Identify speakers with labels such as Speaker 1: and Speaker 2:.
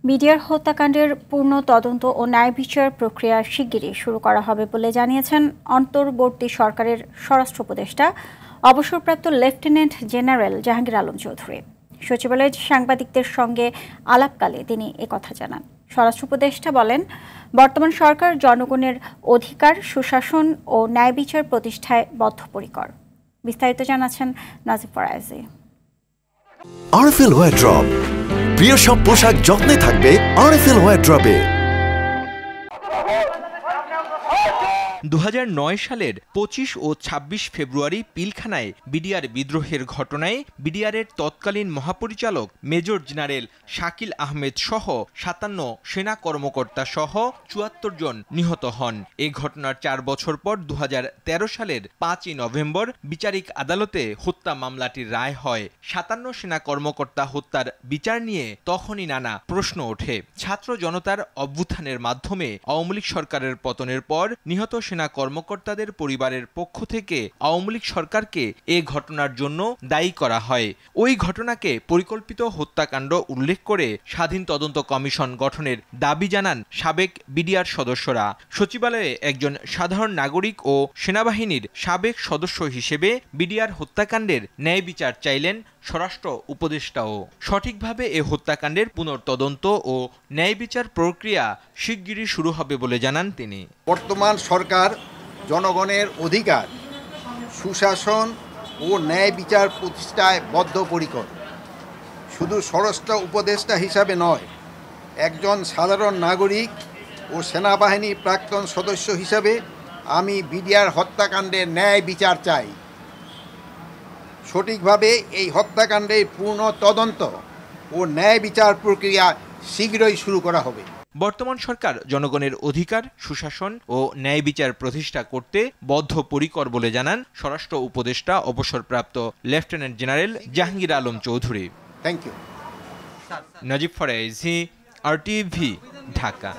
Speaker 1: BDR হত্যাকাণ্ডের পূর্ণ তদন্ত ও ন্যায় বিচার প্রক্রিয়া শিগগিরই শুরু করা হবে বলে জানিয়েছেন অন্তর্বর্তী সরকারের স্বরাষ্ট্র উপদেষ্টা অবসরপ্রাপ্ত লেফটেন্যান্ট জেনারেল জাহাঙ্গীর আলম চৌধুরী। সচিবালয়ে সাংবাদিকদের সঙ্গে আলাপকালে তিনি একথা জানান। স্বরাষ্ট্র উপদেষ্টা বলেন, বর্তমান সরকার জনগণের অধিকার, সুশাসন ও ন্যায় বিচার প্রতিষ্ঠায় বদ্ধপরিকর। বিস্তারিত জানাচ্ছেন নাজিব ফরায়েজি।
Speaker 2: আরএফএল ওয়ারড্রপ, প্রিয় সব পোশাক যত্নে থাকবে আরএফএল ওয়ারড্রপে।
Speaker 3: 2009 সালের 25 ও 26 ফেব্রুয়ারি পিলখানায় বিডিআর বিদ্রোহের ঘটনায় বিডিআরের তৎকালীন মহাপরিচালক মেজর জেনারেল শাকিল আহমেদ সহ 57 সেনা কর্মকর্তা সহ 74 জন নিহত হন। এই ঘটনার 4 বছর পর 2013 সালের 5ই নভেম্বর বিচারিক আদালতে হত্যা মামলাটির রায় হয়। 57 সেনা কর্মকর্তা হত্যার বিচার নিয়ে তখনই নানা প্রশ্ন ওঠে। ছাত্র জনতার অভ্যুত্থানের মাধ্যমে আওয়ামী লীগ সরকারের পতনের পর নিহত সেনা কর্মকর্তাদের পরিবারের পক্ষ থেকে আওয়ামী লীগ সরকারকে এ ঘটনার জন্য দায়ী করা হয়। ওই ঘটনাকে পরিকল্পিত হত্যাকাণ্ড উল্লেখ করে স্বাধীন তদন্ত কমিশন গঠনের দাবি জানান সাবেক বিডিআর সদস্যরা। সচিবালয়ে একজন সাধারণ নাগরিক ও সেনাবাহিনীর সাবেক সদস্য হিসেবে বিডিআর হত্যাকাণ্ডের ন্যায় বিচার চাইলেন স্বরাষ্ট্র উপদেষ্টাও। সঠিকভাবে এ হত্যাকাণ্ডের পুনর্তদন্ত ও ন্যায় বিচার প্রক্রিয়া শিগগিরই শুরু হবে বলে জানান তিনি।
Speaker 4: বর্তমান সরকার জনগণের অধিকার, সুশাসন ও ন্যায় বিচার প্রতিষ্ঠায় বদ্ধপরিকর। শুধু স্বরাষ্ট্র উপদেষ্টা হিসাবে নয়, একজন সাধারণ নাগরিক ও সেনাবাহিনীর প্রাক্তন সদস্য হিসাবে আমি বিডিআর হত্যাকাণ্ডের ন্যায় বিচার চাই। সঠিকভাবে এই হত্যাকাণ্ডের পূর্ণ তদন্ত ও ন্যায় বিচার প্রক্রিয়া শীঘ্রই শুরু করা হবে।
Speaker 3: বর্তমান সরকার জনগণের অধিকার, সুশাসন ও ন্যায় বিচার প্রতিষ্ঠা করতে বদ্ধপরিকর বলে জানান স্বরাষ্ট্র উপদেষ্টা অবসরপ্রাপ্ত lieutenant general Jahangir Alam Chowdhury.
Speaker 4: Thank you.
Speaker 3: Najib Faraizi, RTV, Dhaka.